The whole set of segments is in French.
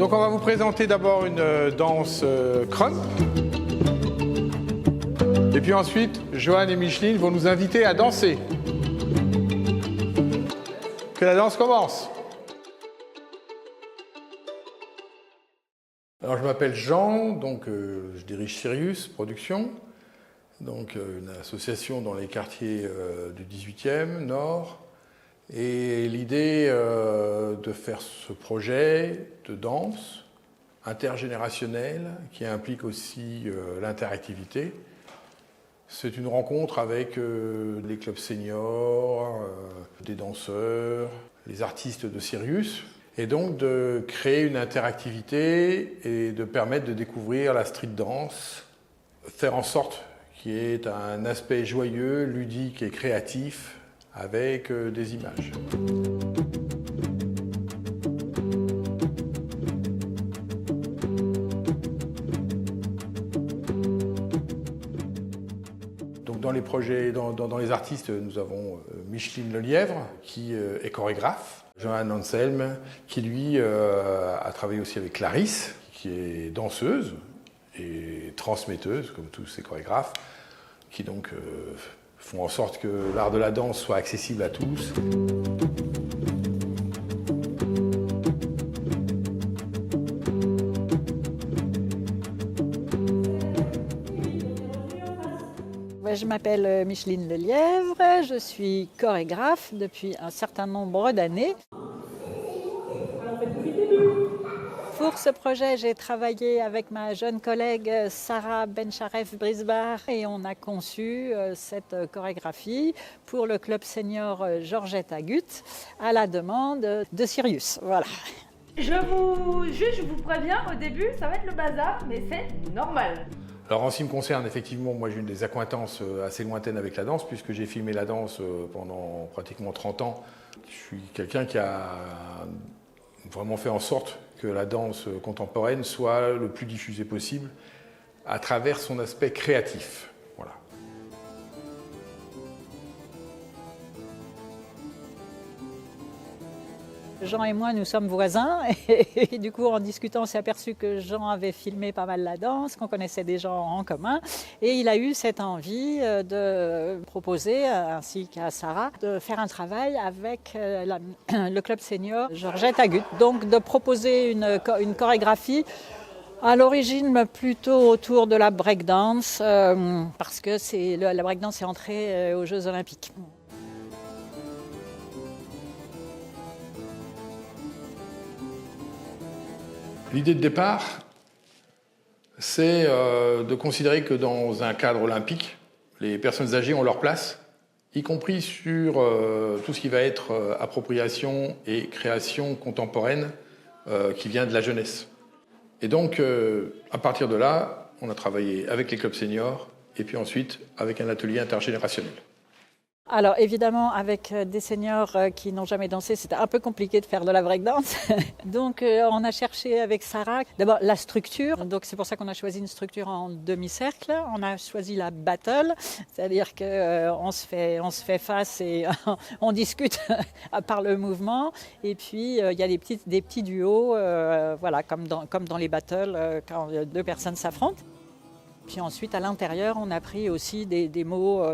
Donc on va vous présenter d'abord une danse crump. Et puis ensuite, Johan et Micheline vont nous inviter à danser. Que la danse commence. Alors je m'appelle Jean, donc je dirige Sirius Productions, donc une association dans les quartiers du 18e Nord. Et l'idée de faire ce projet de danse intergénérationnel qui implique aussi l'interactivité, c'est une rencontre avec les clubs seniors, des danseurs, les artistes de Sirius, et donc de créer une interactivité et de permettre de découvrir la street dance, faire en sorte qu'il y ait un aspect joyeux, ludique et créatif avec des images. Donc dans les projets, dans les artistes, nous avons Micheline Lelièvre qui est chorégraphe, Johan Anselme qui lui a travaillé aussi avec Clarisse, qui est danseuse et transmetteuse comme tous ces chorégraphes, qui donc font en sorte que l'art de la danse soit accessible à tous. Je m'appelle Micheline Lelièvre, je suis chorégraphe depuis un certain nombre d'années. Pour ce projet, j'ai travaillé avec ma jeune collègue Sarah Bencharef-Brisbar et on a conçu cette chorégraphie pour le club senior Georgette Agut à la demande de Sirius. Voilà. Je vous préviens, au début, ça va être le bazar, mais c'est normal. Alors en ce qui me concerne, effectivement, moi j'ai une des accointances assez lointaines avec la danse, puisque j'ai filmé la danse pendant pratiquement 30 ans. Je suis quelqu'un qui a vraiment fait en sorte que la danse contemporaine soit le plus diffusée possible à travers son aspect créatif. Voilà. Jean et moi, nous sommes voisins et du coup, en discutant, on s'est aperçu que Jean avait filmé pas mal la danse, qu'on connaissait des gens en commun et il a eu cette envie de proposer, ainsi qu'à Sarah, de faire un travail avec le club senior Georgette Agut. Donc de proposer une chorégraphie à l'origine plutôt autour de la breakdance parce que la breakdance est entrée aux Jeux Olympiques. L'idée de départ, c'est de considérer que dans un cadre olympique, les personnes âgées ont leur place, y compris sur tout ce qui va être appropriation et création contemporaine qui vient de la jeunesse. Et donc, à partir de là, on a travaillé avec les clubs seniors et puis ensuite avec un atelier intergénérationnel. Alors évidemment, avec des seniors qui n'ont jamais dansé, c'était un peu compliqué de faire de la breakdance. Donc on a cherché avec Sarah d'abord la structure. Donc c'est pour ça qu'on a choisi une structure en demi-cercle. On a choisi la battle, c'est-à-dire qu'on se fait face et on discute par le mouvement. Et puis il y a des petits duos, voilà, comme dans les battles quand deux personnes s'affrontent. Puis ensuite, à l'intérieur, on a pris aussi des mots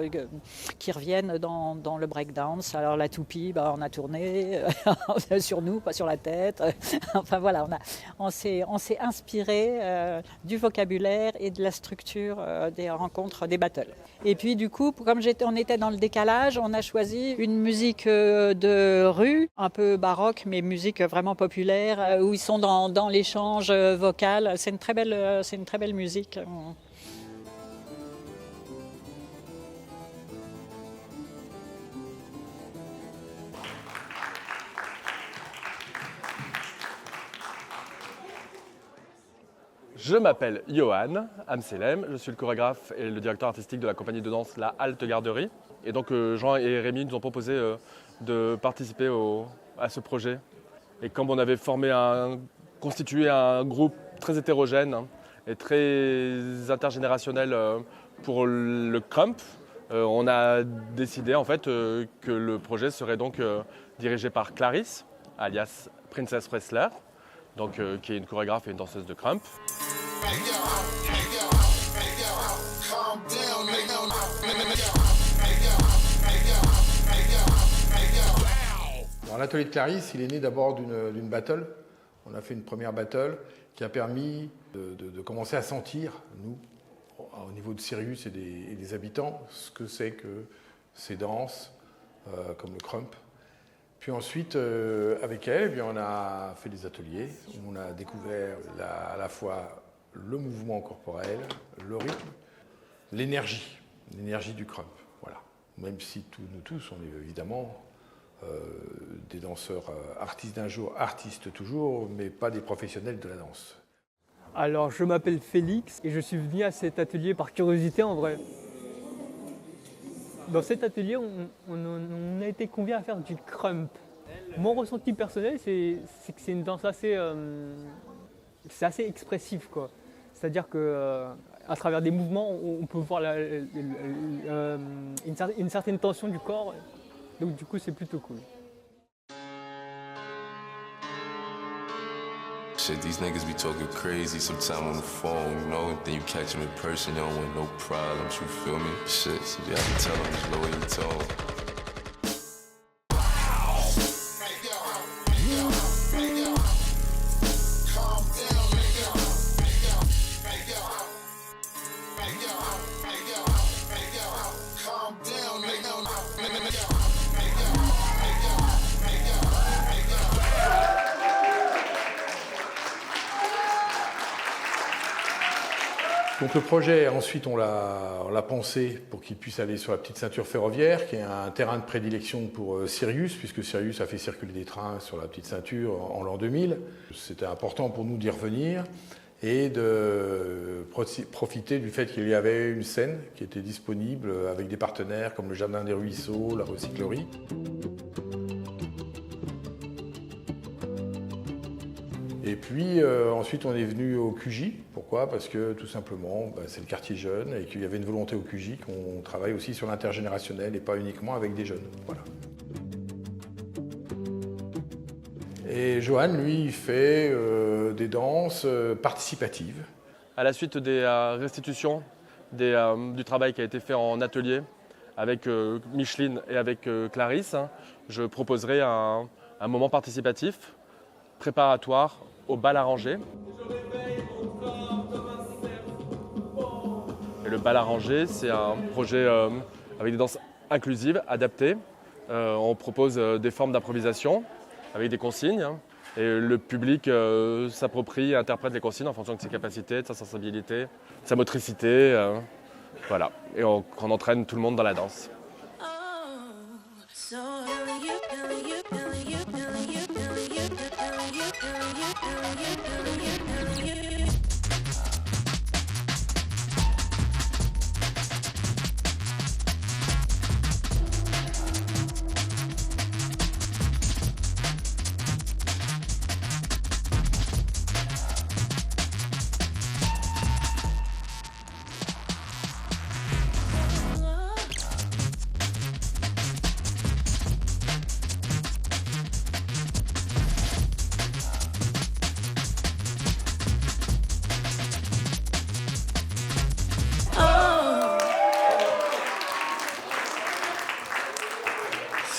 qui reviennent dans le breakdance. Alors la toupie, on a tourné sur nous, pas sur la tête. Enfin voilà, on s'est inspiré du vocabulaire et de la structure des rencontres, des battles. Et puis du coup, comme on était dans le décalage, on a choisi une musique de rue, un peu baroque, mais musique vraiment populaire, où ils sont dans l'échange vocal. C'est une très belle musique. Je m'appelle Johan Amselem, je suis le chorégraphe et le directeur artistique de la compagnie de danse La Halte Garderie. Et donc Jean et Rémi nous ont proposé de participer à ce projet. Et comme on avait constitué un groupe très hétérogène et très intergénérationnel pour le crump, on a décidé en fait que le projet serait donc dirigé par Clarisse, alias Princess Wrestler, donc, qui est une chorégraphe et une danseuse de crump. L'atelier de Clarisse, il est né d'abord d'une battle. On a fait une première battle qui a permis de commencer à sentir, nous, au niveau de Sirius et des habitants, ce que c'est que ces danses, comme le crump. Puis ensuite, avec elle, eh bien, on a fait des ateliers où on a découvert à la fois le mouvement corporel, le rythme, l'énergie du crump. Voilà. Même si nous tous, on est évidemment des danseurs artistes d'un jour, artistes toujours, mais pas des professionnels de la danse. Alors, je m'appelle Félix et je suis venu à cet atelier par curiosité en vrai. Dans cet atelier, on a été conviés à faire du crump. Mon ressenti personnel, c'est que c'est une danse assez, c'est assez expressif, quoi. C'est-à-dire que à travers des mouvements, on peut voir une certaine tension du corps. Donc du coup, c'est plutôt cool. Shit, these niggas be talking crazy sometime on the phone, you know, and then you catch them in person, you don't want no problems, you feel me? Shit, so you have to tell them, just lower your tone. Donc le projet, ensuite, on l'a pensé pour qu'il puisse aller sur la petite ceinture ferroviaire, qui est un terrain de prédilection pour Sirius, puisque Sirius a fait circuler des trains sur la petite ceinture en l'an 2000. C'était important pour nous d'y revenir et de profiter du fait qu'il y avait une scène qui était disponible avec des partenaires comme le Jardin des Ruisseaux, la recyclerie. Et puis ensuite on est venu au QJ. Pourquoi ? Parce que tout simplement c'est le quartier jeune et qu'il y avait une volonté au QJ qu'on travaille aussi sur l'intergénérationnel et pas uniquement avec des jeunes. Voilà. Et Johan, lui, il fait des danses participatives. À la suite des restitutions du travail qui a été fait en atelier avec Micheline et avec Clarisse, je proposerai un moment participatif préparatoire au bal arrangé. Et le bal arrangé, c'est un projet avec des danses inclusives, adaptées. On propose des formes d'improvisation avec des consignes. Et le public s'approprie et interprète les consignes en fonction de ses capacités, de sa sensibilité, de sa motricité. Voilà. Et on entraîne tout le monde dans la danse.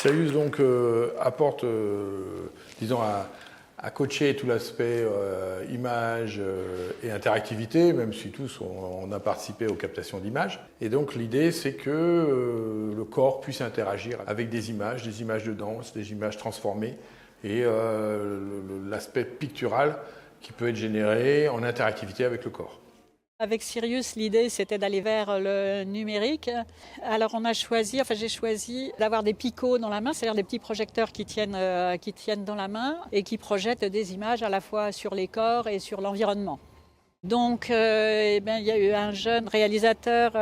Sirius donc apporte, disons, à coacher tout l'aspect image et interactivité, même si tous on a participé aux captations d'images. Et donc l'idée c'est que le corps puisse interagir avec des images de danse, des images transformées et l'aspect pictural qui peut être généré en interactivité avec le corps. Avec Sirius, l'idée, c'était d'aller vers le numérique. Alors, j'ai choisi d'avoir des picots dans la main, c'est-à-dire des petits projecteurs qui tiennent dans la main et qui projettent des images à la fois sur les corps et sur l'environnement. Donc, il y a eu un jeune réalisateur,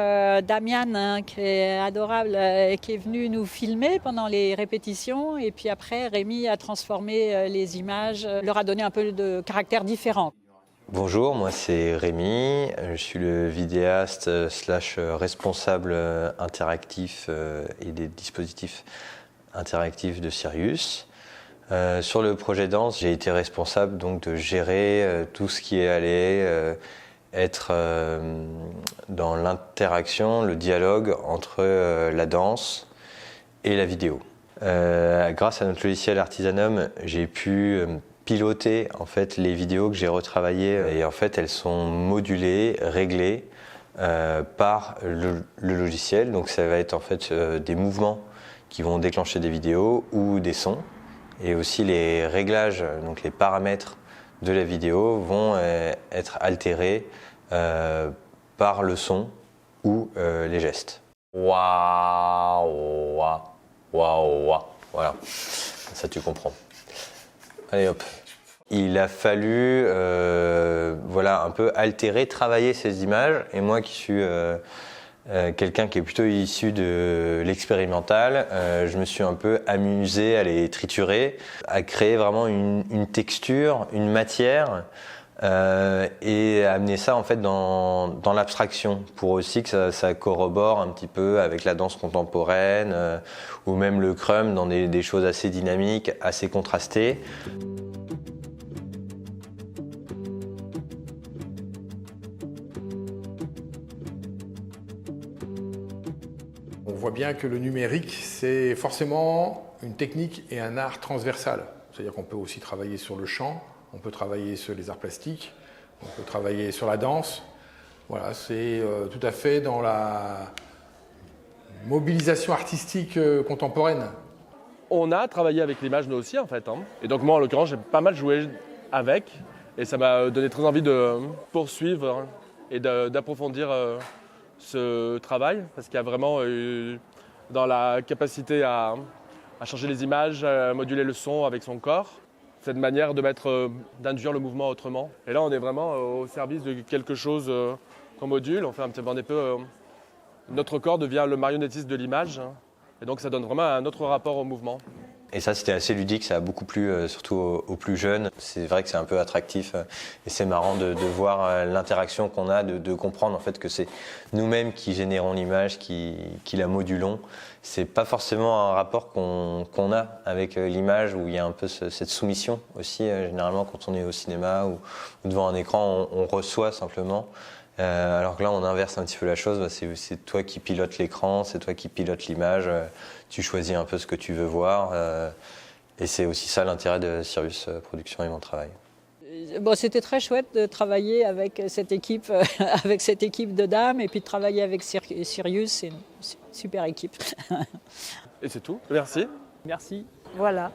Damian, qui est adorable, qui est venu nous filmer pendant les répétitions. Et puis après, Rémi a transformé les images, leur a donné un peu de caractère différent. Bonjour, moi c'est Rémi, je suis le vidéaste / responsable interactif et des dispositifs interactifs de Sirius. Sur le projet danse, j'ai été responsable donc de gérer tout ce qui est allé être dans l'interaction, le dialogue entre la danse et la vidéo. Grâce à notre logiciel Artisanum, j'ai pu piloter en fait les vidéos que j'ai retravaillées et en fait elles sont modulées, réglées par le logiciel. Donc ça va être en fait des mouvements qui vont déclencher des vidéos ou des sons. Et aussi les réglages, donc les paramètres de la vidéo vont être altérés par le son ou les gestes. Waouh, waouh, waouh, waouh. Voilà, ça tu comprends. Allez hop. Il a fallu voilà, un peu altérer, travailler ces images. Et moi qui suis quelqu'un qui est plutôt issu de l'expérimental, je me suis un peu amusé à les triturer, à créer vraiment une texture, une matière et à amener ça en fait dans l'abstraction pour aussi que ça corrobore un petit peu avec la danse contemporaine ou même le crumb dans des choses assez dynamiques, assez contrastées. On voit bien que le numérique, c'est forcément une technique et un art transversal. C'est-à-dire qu'on peut aussi travailler sur le chant, on peut travailler sur les arts plastiques, on peut travailler sur la danse. Voilà, c'est tout à fait dans la mobilisation artistique contemporaine. On a travaillé avec l'image nous aussi en fait. Et donc moi en l'occurrence j'ai pas mal joué avec et ça m'a donné très envie de poursuivre et d'approfondir ce travail parce qu'il y a vraiment dans la capacité à changer les images, à moduler le son avec son corps, cette manière d'induire le mouvement autrement. Et là on est vraiment au service de quelque chose qu'on module, on fait un petit peu notre corps devient le marionnettiste de l'image et donc ça donne vraiment un autre rapport au mouvement. Et ça, c'était assez ludique, ça a beaucoup plu, surtout aux plus jeunes. C'est vrai que c'est un peu attractif et c'est marrant de voir l'interaction qu'on a, de comprendre en fait que c'est nous-mêmes qui générons l'image, qui la modulons. C'est pas forcément un rapport qu'on a avec l'image où il y a un peu cette soumission aussi. Généralement, quand on est au cinéma ou devant un écran, on reçoit simplement. Alors que là, on inverse un petit peu la chose. C'est toi qui pilotes l'écran, c'est toi qui pilotes l'image. Tu choisis un peu ce que tu veux voir. Et c'est aussi ça l'intérêt de Sirius Productions et mon travail. Bon, c'était très chouette de travailler avec cette équipe de dames et puis de travailler avec Sirius. C'est une super équipe. Et c'est tout. Merci. Merci. Voilà.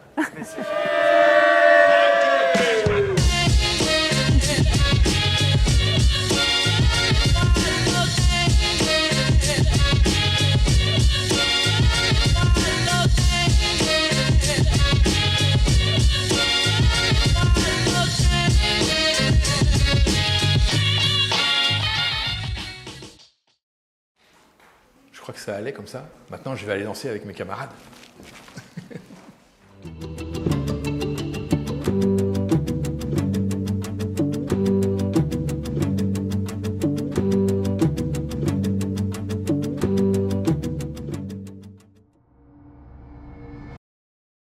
Je crois que ça allait comme ça. Maintenant, je vais aller danser avec mes camarades.